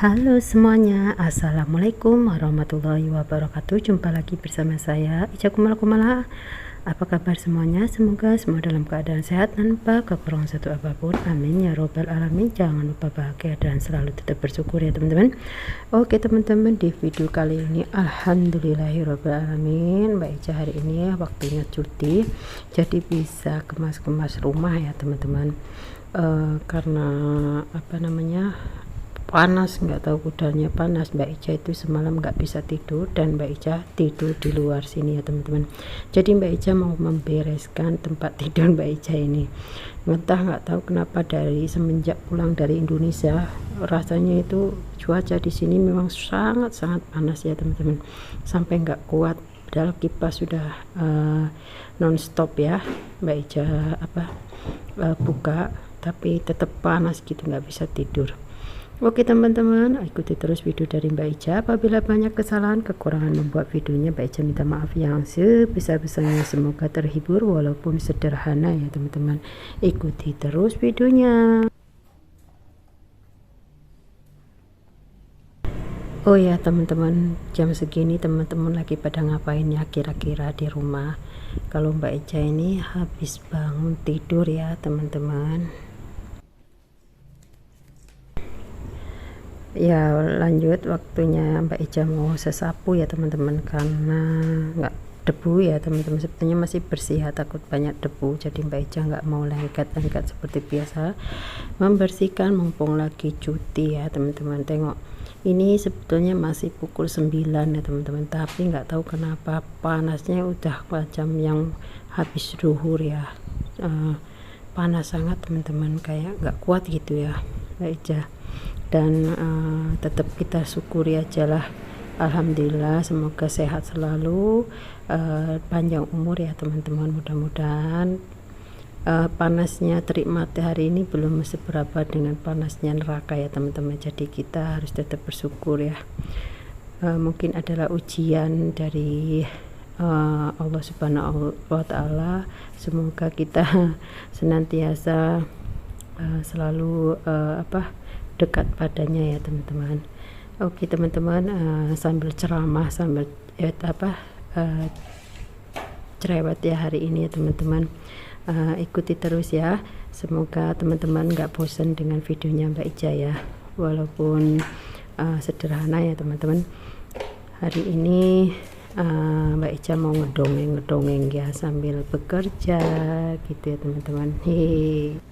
Halo semuanya, assalamualaikum warahmatullahi wabarakatuh. Jumpa lagi bersama saya Ica Kumala. Apa kabar semuanya? Semoga semua dalam keadaan sehat tanpa kekurangan satu apapun. Amin ya robbal alamin. Jangan lupa bahagia dan selalu tetap bersyukur ya teman-teman. Oke teman-teman, di video kali ini alhamdulillahirabbil alamin, Mbak Ica hari ini waktunya cuti, jadi bisa kemas-kemas rumah ya teman-teman. Karena apa namanya, panas, nggak tahu udaranya panas. Mbak Ica itu semalam nggak bisa tidur dan Mbak Ica tidur di luar sini ya teman-teman. Jadi Mbak Ica mau membereskan tempat tidur Mbak Ica ini. Entah nggak tahu kenapa dari semenjak pulang dari Indonesia rasanya itu cuaca di sini memang sangat-sangat panas ya teman-teman, sampai nggak kuat. Padahal kipas sudah non-stop ya Mbak Ica buka, tapi tetap panas gitu, nggak bisa tidur. Oke teman-teman, ikuti terus video dari Mbak Ica. Apabila banyak kesalahan kekurangan membuat videonya, Mbak Ica minta maaf yang sebesar-besarnya. Semoga terhibur walaupun sederhana ya teman-teman. Ikuti terus videonya. Oh ya teman-teman, jam segini teman-teman lagi pada ngapain ya kira-kira di rumah? Kalau Mbak Ica ini habis bangun tidur ya teman-teman. Ya lanjut, waktunya Mbak Ica mau sesapu ya teman-teman, karena nggak debu ya teman-teman, sebetulnya masih bersih ya, takut banyak debu. Jadi Mbak Ica nggak mau lengket-lengket seperti biasa membersihkan mumpung lagi cuti ya teman-teman. Tengok, ini sebetulnya masih pukul 9 ya teman-teman, tapi nggak tahu kenapa panasnya udah macam yang habis zuhur ya. Panas sangat teman-teman, kayak nggak kuat gitu ya Mbak Ica. Dan tetap kita syukuri aja lah, alhamdulillah, semoga sehat selalu, panjang umur ya teman-teman. Mudah-mudahan panasnya terik matahari ini belum seberapa dengan panasnya neraka ya teman-teman, jadi kita harus tetap bersyukur ya. Mungkin adalah ujian dari Allah subhanahu wa ta'ala. Semoga kita senantiasa selalu dekat padanya ya teman-teman. Oke teman-teman, sambil ceramah, sambil cerewet ya hari ini ya teman-teman. Ikuti terus ya, semoga teman-teman nggak bosan dengan videonya Mbak Ica ya, walaupun sederhana ya teman-teman. Hari ini Mbak Ica mau ngedongeng ya sambil bekerja gitu ya teman-teman. Hehe.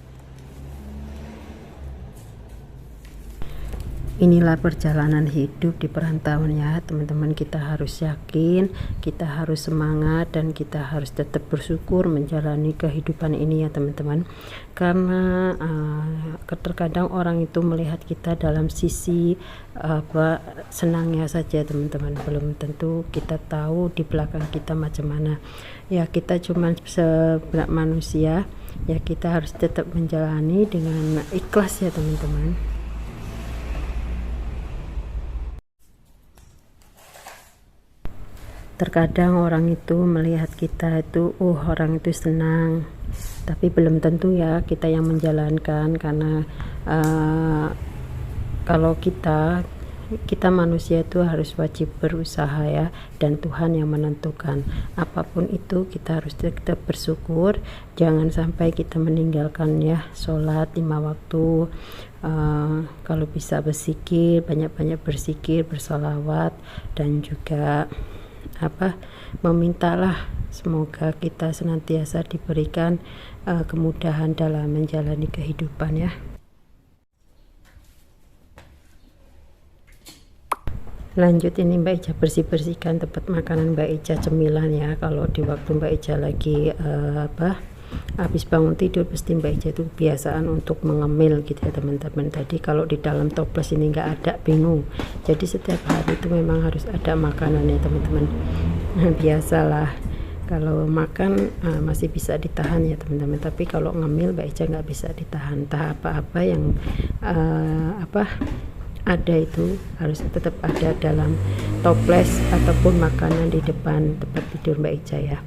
Inilah perjalanan hidup di perantauan ya teman-teman. Kita harus yakin, kita harus semangat, dan kita harus tetap bersyukur menjalani kehidupan ini ya teman-teman. Karena terkadang orang itu melihat kita dalam sisi senangnya saja teman-teman, belum tentu kita tahu di belakang kita macam mana ya. Kita cuma seberat manusia ya, kita harus tetap menjalani dengan ikhlas ya teman-teman. Terkadang orang itu melihat kita itu, orang itu senang, tapi belum tentu ya kita yang menjalankan. Karena kalau kita manusia itu harus wajib berusaha ya, dan Tuhan yang menentukan. Apapun itu kita harus tetap bersyukur, jangan sampai kita meninggalkan ya sholat 5 waktu. Kalau bisa berzikir, banyak-banyak berzikir, bersolawat, dan juga memintalah semoga kita senantiasa diberikan kemudahan dalam menjalani kehidupan ya. Lanjut, ini Mbak Ica bersihkan tempat makanan Mbak Ica, cemilan ya. Kalau di waktu Mbak Ica lagi habis bangun tidur, pasti Mbak Ica itu kebiasaan untuk mengemil gitu ya teman-teman. Tadi kalau di dalam toples ini nggak ada, bingung. Jadi setiap hari itu memang harus ada makanan ya teman-teman. Biasalah, kalau makan masih bisa ditahan ya teman-teman, tapi kalau ngemil Mbak Ica nggak bisa ditahan. Entah apa-apa yang ada itu harus tetap ada dalam toples ataupun makanan di depan tempat tidur Mbak Ica ya.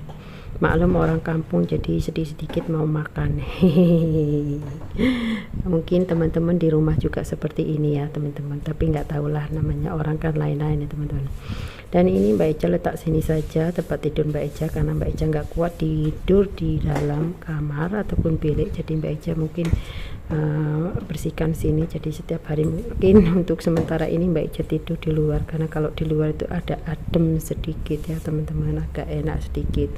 maklum orang kampung jadi sedikit-sedikit mau makan. Mungkin teman-teman di rumah juga seperti ini ya teman-teman, tapi nggak tahulah, namanya orang kan lain-lain ya teman-teman. Dan ini Mbak Eca letak sini saja tempat tidur Mbak Eca, karena Mbak Eca nggak kuat tidur di dalam kamar ataupun bilik, jadi Mbak Eca mungkin bersihkan sini. Jadi setiap hari mungkin untuk sementara ini Mbak Eca tidur di luar, karena kalau di luar itu ada adem sedikit ya teman-teman, agak enak sedikit.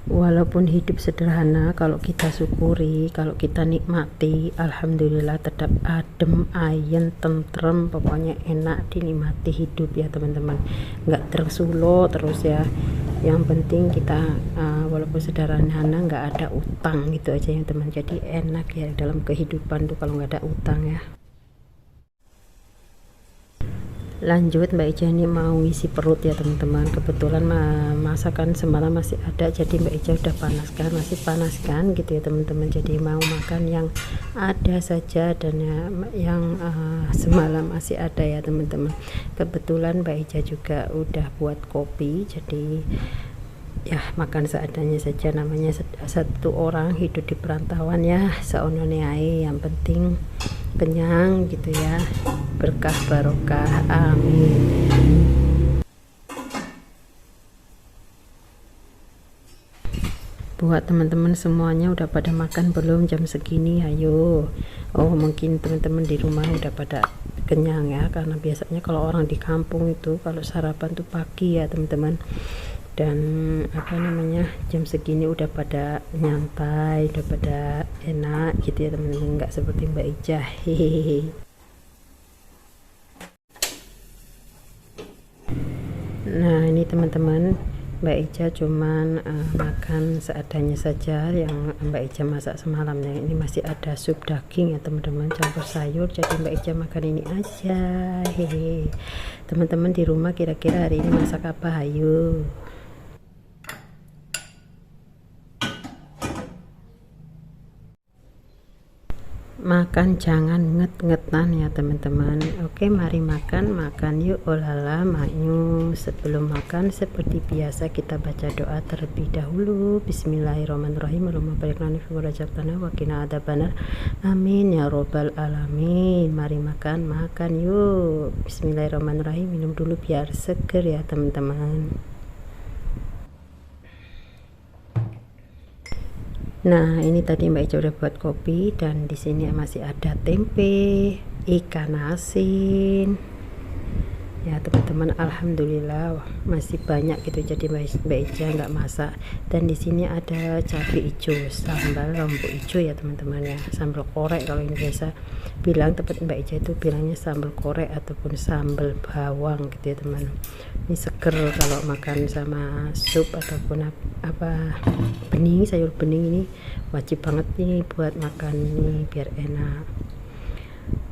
Walaupun hidup sederhana, kalau kita syukuri, kalau kita nikmati, alhamdulillah tetap adem, ayem, tentrem, pokoknya enak dinikmati hidup ya teman-teman, nggak tersulo terus ya. Yang penting kita walaupun sederhana nggak ada utang gitu aja ya teman, jadi enak ya dalam kehidupan tuh kalau nggak ada utang ya. Lanjut Mbak Eca ini mau ngisi perut ya teman-teman, kebetulan masakan semalam masih ada, jadi Mbak Eca udah panaskan, masih panaskan gitu ya teman-teman, jadi mau makan yang ada saja dan yang semalam masih ada ya teman-teman. Kebetulan Mbak Eca juga udah buat kopi, jadi ya makan seadanya saja, namanya satu orang hidup di perantauan ya, seonone ae, yang penting kenyang gitu ya, berkah barokah, amin. Buat teman-teman semuanya udah pada makan belum jam segini? Ayo. Oh mungkin teman-teman di rumah udah pada kenyang ya, karena biasanya kalau orang di kampung itu kalau sarapan tuh pagi ya teman-teman, dan jam segini udah pada nyantai, udah pada enak gitu ya teman-teman, nggak seperti Mbak Eca. Hehehe. Nah ini teman-teman, Mbak Eca cuman makan seadanya saja yang Mbak Eca masak semalamnya. Ini masih ada sup daging ya teman-teman, campur sayur, jadi Mbak Eca makan ini aja. Hehe. Teman-teman di rumah kira-kira hari ini masak apa? Ayo. Makan jangan nget-ngetan ya teman-teman. Oke mari makan yuk. Olala maknyu. Sebelum makan seperti biasa kita baca doa terlebih dahulu. Bismillahirrahmanirrahim. Allahumma barik lana fi ma razaqtana wa qina adzabannar. Amin ya robbal alamin. Mari makan yuk. Bismillahirrahmanirrahim. Minum dulu biar seger ya teman-teman. Nah ini tadi Mbak Eca udah buat kopi, dan di sini masih ada tempe, ikan asin ya teman-teman, alhamdulillah masih banyak gitu, jadi Mbak Eca nggak masak. Dan di sini ada cabai hijau, sambal lombok hijau ya teman-teman ya, sambal korek kalau ini biasa bilang, tempat Mbak Eca itu bilangnya sambal korek ataupun sambal bawang gitu ya teman. Ini seger kalau makan sama sup ataupun apa bening, sayur bening, ini wajib banget nih buat makan nih biar enak.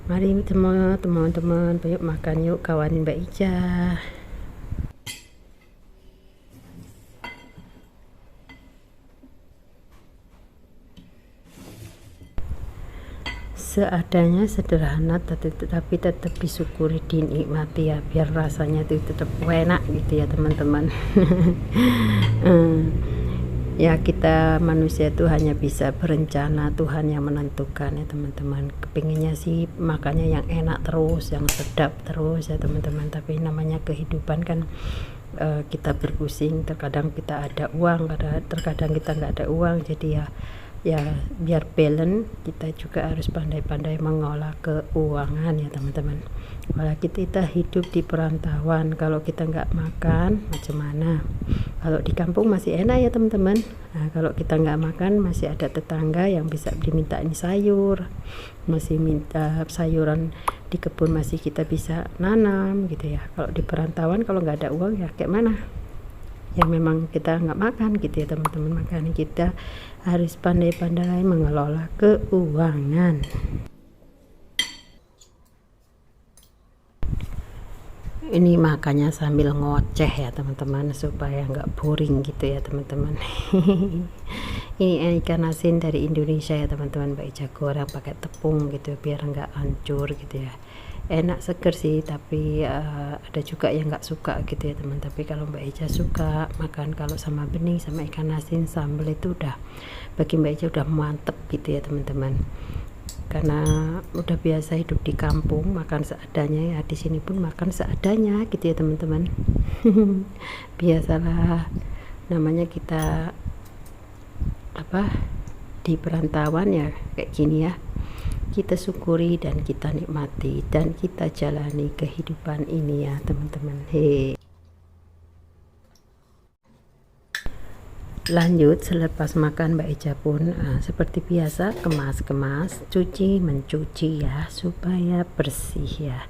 Mari teman-teman yuk makan yuk, kawanin Mbak Eca. Seadanya, sederhana, tetapi tetap disyukuri, dinikmati ya, biar rasanya itu tetap enak gitu ya teman-teman. Ya kita manusia itu hanya bisa berencana, Tuhan yang menentukan ya teman-teman. Kepinginnya sih makannya yang enak terus, yang sedap terus ya teman-teman, tapi namanya kehidupan kan kita berpusing, terkadang kita ada uang, terkadang kita nggak ada uang, jadi ya biar balance kita juga harus pandai-pandai mengolah keuangan ya teman-teman. Kalau kita hidup di perantauan, kalau kita nggak makan macam mana? Kalau di kampung masih enak ya teman-teman. Nah, kalau kita nggak makan masih ada tetangga yang bisa dimintain sayur, masih minta sayuran di kebun, masih kita bisa nanam gitu ya. Kalau di perantauan kalau nggak ada uang ya kayak mana? Ya memang kita nggak makan gitu ya teman-teman. Makanya kita harus pandai-pandai mengelola keuangan. Ini makanya sambil ngoceh ya teman-teman, supaya nggak boring gitu ya teman-teman. Ini ikan asin dari Indonesia ya teman-teman, Mbak Eca goreng pakai tepung gitu biar nggak hancur gitu ya. enak seger sih, tapi ada juga yang nggak suka gitu ya teman. Tapi kalau Mbak Eja suka makan kalau sama bening sama ikan asin sambal itu udah, bagi Mbak Eja udah mantep gitu ya teman-teman, karena udah biasa hidup di kampung makan seadanya ya. Di sini pun makan seadanya gitu ya teman-teman. Biasalah, namanya kita apa, di perantauan ya kayak gini ya, kita syukuri dan kita nikmati dan kita jalani kehidupan ini ya teman-teman. Lanjut, selepas makan Mbak Eja pun seperti biasa kemas-kemas, cuci mencuci ya supaya bersih ya.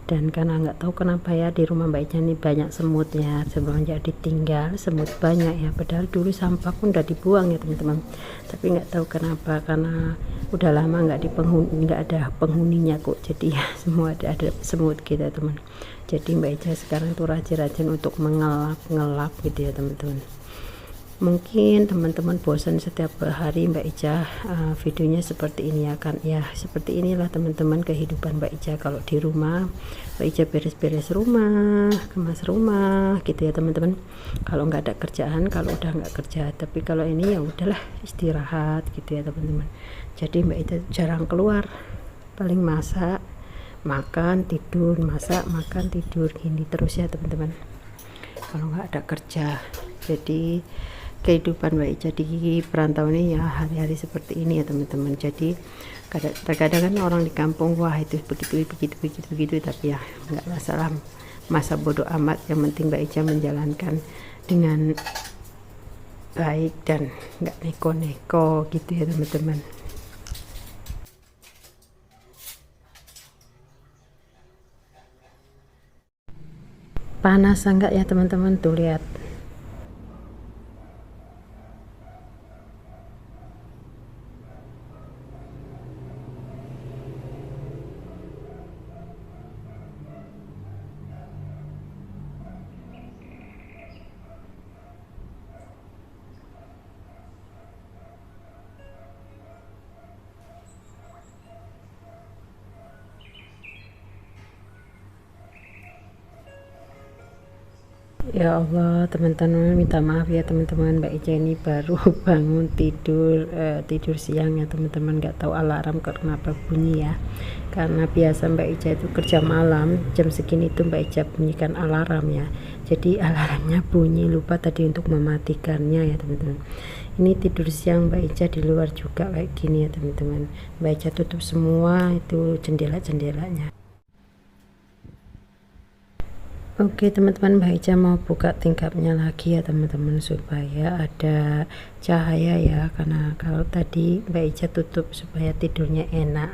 Dan karena nggak tahu kenapa ya di rumah Mbak Eja ini banyak semutnya, semenjak ditinggal semut banyak ya, padahal dulu sampah pun udah dibuang ya teman-teman, tapi nggak tahu kenapa, karena udah lama nggak ada penghuninya kok, jadi ya semua ada semut gitu ya teman. Jadi Mbak Eja sekarang tuh rajin-rajin untuk mengelap gitu ya teman-teman. Mungkin teman-teman bosan setiap hari Mbak Eja videonya seperti ini ya kan ya, seperti inilah teman-teman kehidupan Mbak Eja kalau di rumah. Mbak Eja beres-beres rumah, kemas rumah gitu ya teman-teman, kalau nggak ada kerjaan, kalau udah nggak kerja. Tapi kalau ini ya udahlah istirahat gitu ya teman-teman. Jadi Mbak Eja jarang keluar, paling masak, makan, tidur, masak, makan, tidur, gini terus ya teman-teman kalau nggak ada kerja. Jadi kehidupan Mbak Eja di perantauan ini ya hari-hari seperti ini ya teman-teman. Jadi terkadang kan orang di kampung wah itu begitu, tapi ya nggak masalah, masa bodoh amat, yang penting Mbak Eja menjalankan dengan baik dan nggak neko-neko gitu ya teman-teman. Panas enggak ya teman-teman, tuh lihat. Ya Allah teman-teman, minta maaf ya teman-teman, Mbak Eja ini baru bangun tidur siang ya teman-teman, nggak tahu alarm kenapa bunyi ya, karena biasa Mbak Eja itu kerja malam jam segini itu Mbak Eja bunyikan alarm ya, jadi alarmnya bunyi, lupa tadi untuk mematikannya ya teman-teman. Ini tidur siang Mbak Eja di luar juga kayak gini ya teman-teman. Mbak Eja tutup semua itu jendela-jendelanya. Oke teman-teman, Mbak Eja mau buka tingkapnya lagi ya teman-teman supaya ada cahaya ya, karena kalau tadi Mbak Eja tutup supaya tidurnya enak.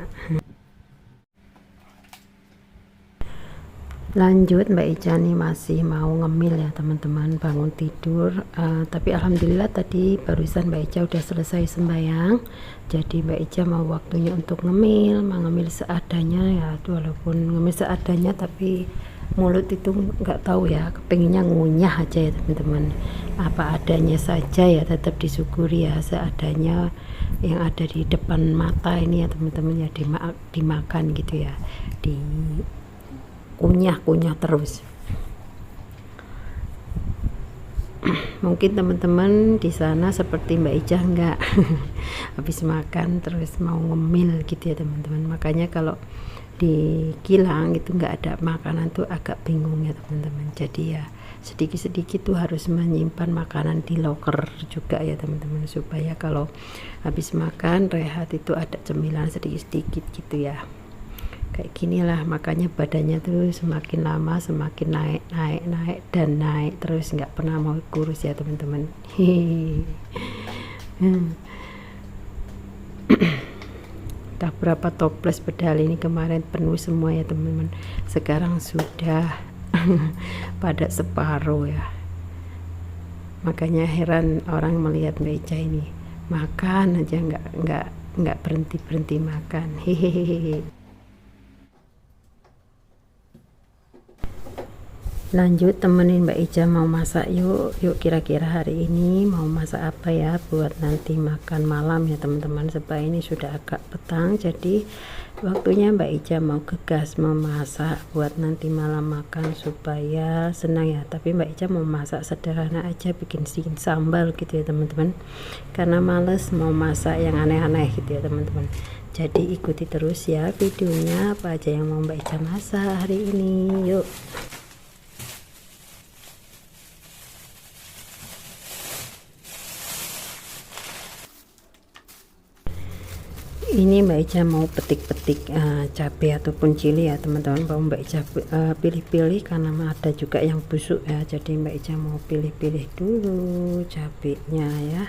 Lanjut, Mbak Eja nih masih mau ngemil ya teman-teman, bangun tidur tapi alhamdulillah tadi barusan Mbak Eja udah selesai sembahyang, jadi Mbak Eja mau waktunya untuk ngemil, mau ngemil seadanya ya tuh, walaupun ngemil seadanya tapi mulut itu nggak tahu ya, kepinginnya ngunyah aja ya teman-teman, apa adanya saja ya, tetap disyukuri ya seadanya yang ada di depan mata ini ya teman-teman ya, dimakan gitu ya, di kunyah terus. Mungkin teman-teman di sana seperti Mbak Eja enggak habis makan terus mau ngemil gitu ya teman-teman, makanya kalau di kilang itu nggak ada makanan tuh agak bingung ya teman-teman. Jadi ya sedikit-sedikit tuh harus menyimpan makanan di loker juga ya teman-teman, supaya kalau habis makan rehat itu ada cemilan sedikit-sedikit gitu ya, kayak gini lah. Makanya badannya tuh semakin lama semakin naik dan naik terus, nggak pernah mau kurus ya teman-teman. Entah berapa toples pedal ini kemarin penuh semua ya teman-teman, sekarang sudah pada separuh ya. Makanya heran orang melihat Mbak Eja ini makan aja nggak berhenti makan. Hehehe. Lanjut temenin Mbak Ija mau masak yuk kira-kira hari ini mau masak apa ya buat nanti makan malam ya teman-teman. Sebab ini sudah agak petang, jadi waktunya Mbak Ija mau gegas memasak buat nanti malam makan supaya senang ya. Tapi Mbak Ija mau masak sederhana aja, bikin sambal gitu ya teman-teman, karena males mau masak yang aneh-aneh gitu ya teman-teman. Jadi ikuti terus ya videonya, apa aja yang mau Mbak Ija masak hari ini. Yuk. Ini Mbak Ija mau petik-petik cabai ataupun cili ya teman-teman. Mau Mbak Ija pilih-pilih karena ada juga yang busuk ya, jadi Mbak Ija mau pilih-pilih dulu cabainya ya.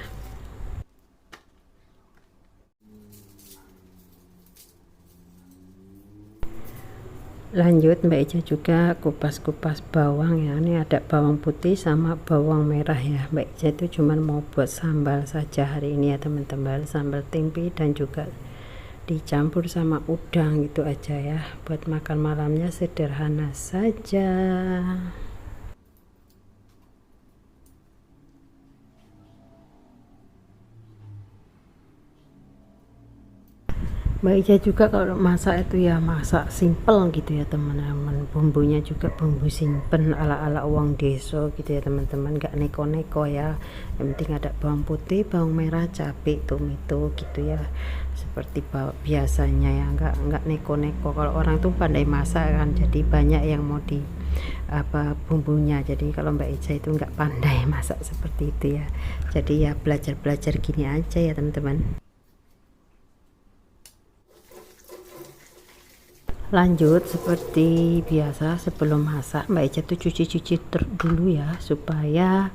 Lanjut Mbak Ija juga kupas-kupas bawang ya. Ini ada bawang putih sama bawang merah ya. Mbak Ija itu cuman mau buat sambal saja hari ini ya teman-teman, sambal tempe dan juga dicampur sama udang gitu aja ya. Buat makan malamnya sederhana saja. Mbak Ija juga kalau masak itu ya masak simple gitu ya teman-teman. Bumbunya juga bumbu simpen ala-ala uang desa gitu ya teman-teman, gak neko-neko ya. Yang penting ada bawang putih, bawang merah, cabai, tomato gitu ya, seperti biasanya ya, nggak neko-neko. Kalau orang tuh pandai masak kan, jadi banyak yang mau di bumbunya. Jadi kalau Mbak Ija itu nggak pandai masak seperti itu ya, jadi ya belajar-belajar gini aja ya teman-teman. Lanjut seperti biasa, sebelum masak Mbak Ija tuh cuci-cuci dulu ya, supaya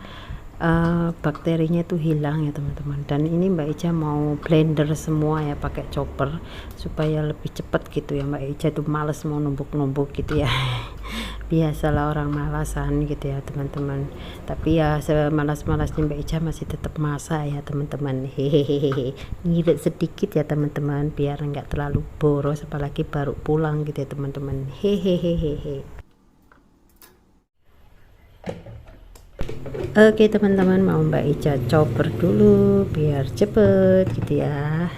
bakterinya itu hilang ya teman-teman. Dan ini Mbak Ija mau blender semua ya pakai chopper supaya lebih cepat gitu ya. Mbak Ija tuh males mau numbuk-numbuk gitu ya. Biasalah orang malasan gitu ya teman-teman, tapi ya semalas-malasnya Mbak Ija masih tetap masak ya teman-teman. Hehehe, ngirit sedikit ya teman-teman biar nggak terlalu boros, apalagi baru pulang gitu ya teman-teman. Hehehe. Oke teman-teman, mau Mbak Ija chopper dulu biar cepet gitu ya.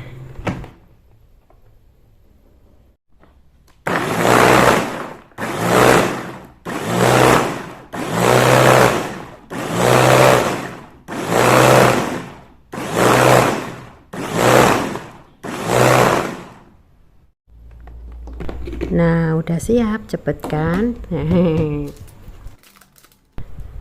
Nah udah siap, cepet kan.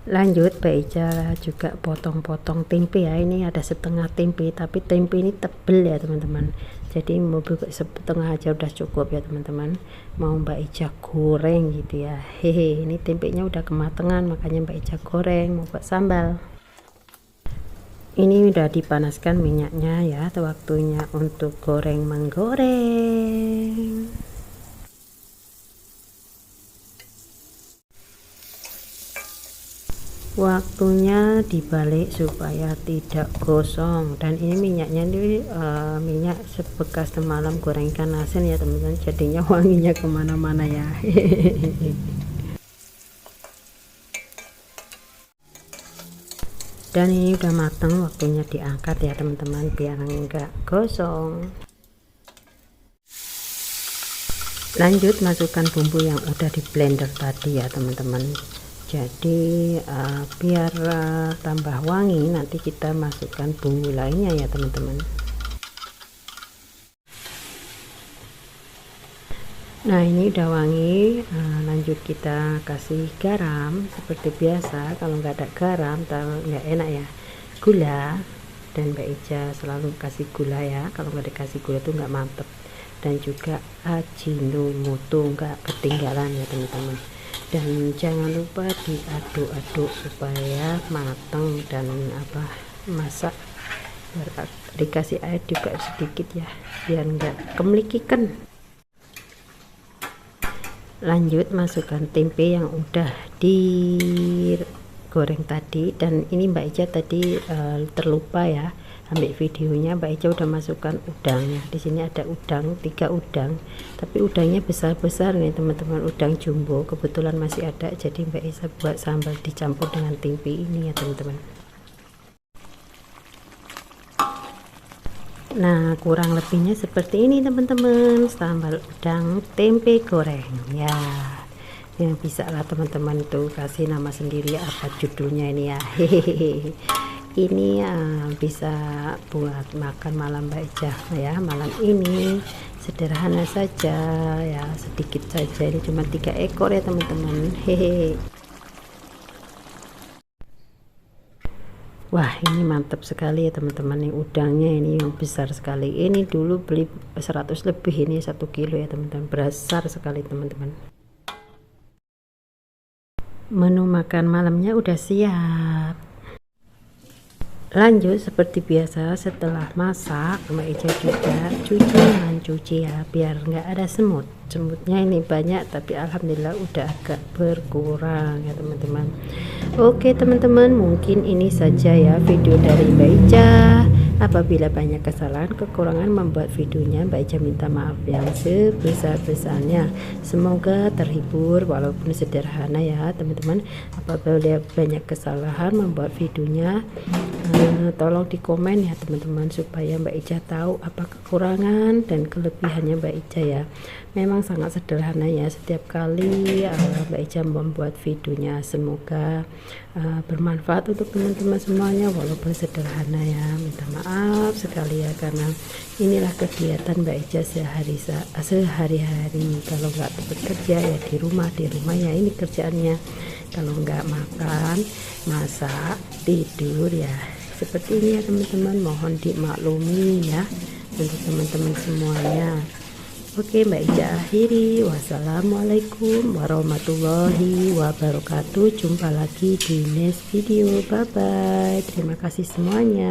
Lanjut Mbak Ija juga potong-potong tempe ya. Ini ada setengah tempe, tapi tempe ini tebel ya teman-teman, jadi mau buka setengah aja udah cukup ya teman-teman. Mau Mbak Ija goreng gitu ya. Hehe, ini tempenya udah kematangan, makanya Mbak Ija goreng mau buat sambal. Ini udah dipanaskan minyaknya ya, waktunya untuk goreng menggoreng. Waktunya dibalik supaya tidak gosong. Dan ini minyaknya ini minyak sebekas semalam goreng ikan asin ya teman-teman, jadinya wanginya kemana-mana ya. Dan ini udah matang, waktunya diangkat ya teman-teman biar enggak gosong. Lanjut masukkan bumbu yang udah di blender tadi ya teman-teman. Jadi biar tambah wangi, nanti kita masukkan bumbu lainnya ya teman-teman. Nah ini udah wangi. Lanjut kita kasih garam seperti biasa. Kalau nggak ada garam nggak enak ya. Gula, dan Mbak Ija selalu kasih gula ya, kalau nggak dikasih gula tuh nggak mantep. Dan juga ajinomoto nggak ketinggalan ya teman-teman. Dan jangan lupa diaduk-aduk supaya matang dan masak. Dikasih air juga sedikit ya biar enggak kemelikikan. Lanjut masukkan tempe yang udah digoreng tadi. Dan ini Mbak Ija tadi terlupa ya, ambil videonya, Mbak Ica udah masukkan udangnya. Di sini ada udang, 3 udang, tapi udangnya besar-besar nih teman-teman, udang jumbo. Kebetulan masih ada, jadi Mbak Ica buat sambal dicampur dengan tempe ini ya teman-teman. Nah, kurang lebihnya seperti ini teman-teman, sambal udang tempe goreng ya. Yang bisa lah teman-teman tuh kasih nama sendiri apa judulnya ini ya. Hehehe. Ini bisa buat makan malam Mbak Ica ya. Malam ini sederhana saja ya, sedikit saja. Ini cuma 3 ekor ya teman-teman. Hehe. Wah, ini mantap sekali ya teman-teman, nih udangnya ini yang besar sekali. Ini dulu beli 100 lebih, ini 1 kilo ya teman-teman, besar sekali teman-teman. Menu makan malamnya udah siap. Lanjut seperti biasa, setelah masak Mbak Ica juga cuci ya, biar nggak ada semutnya ini banyak, tapi alhamdulillah udah agak berkurang ya teman-teman. Oke teman-teman, mungkin ini saja ya video dari Mbak Ica. Apabila banyak kesalahan kekurangan membuat videonya, Mbak Ica minta maaf yang sebesar-besarnya. Semoga terhibur walaupun sederhana ya teman-teman. Apabila banyak kesalahan membuat videonya, tolong di komen ya teman-teman, supaya Mbak Ica tahu apa kekurangan dan kelebihannya Mbak Ica ya. Memang sangat sederhana ya setiap kali Mbak Ica membuat videonya. Semoga bermanfaat untuk teman-teman semuanya walaupun sederhana ya. Minta maaf sekali ya, karena inilah kegiatan Mbak Ica sehari-hari. Kalau nggak bekerja ya di rumah ya ini kerjaannya. Kalau nggak makan, masak, tidur ya seperti ini ya teman-teman. Mohon dimaklumi ya untuk teman-teman semuanya. Oke, Mbak Ica akhiri. Wassalamualaikum warahmatullahi wabarakatuh. Jumpa lagi di next video. Bye bye. Terima kasih semuanya.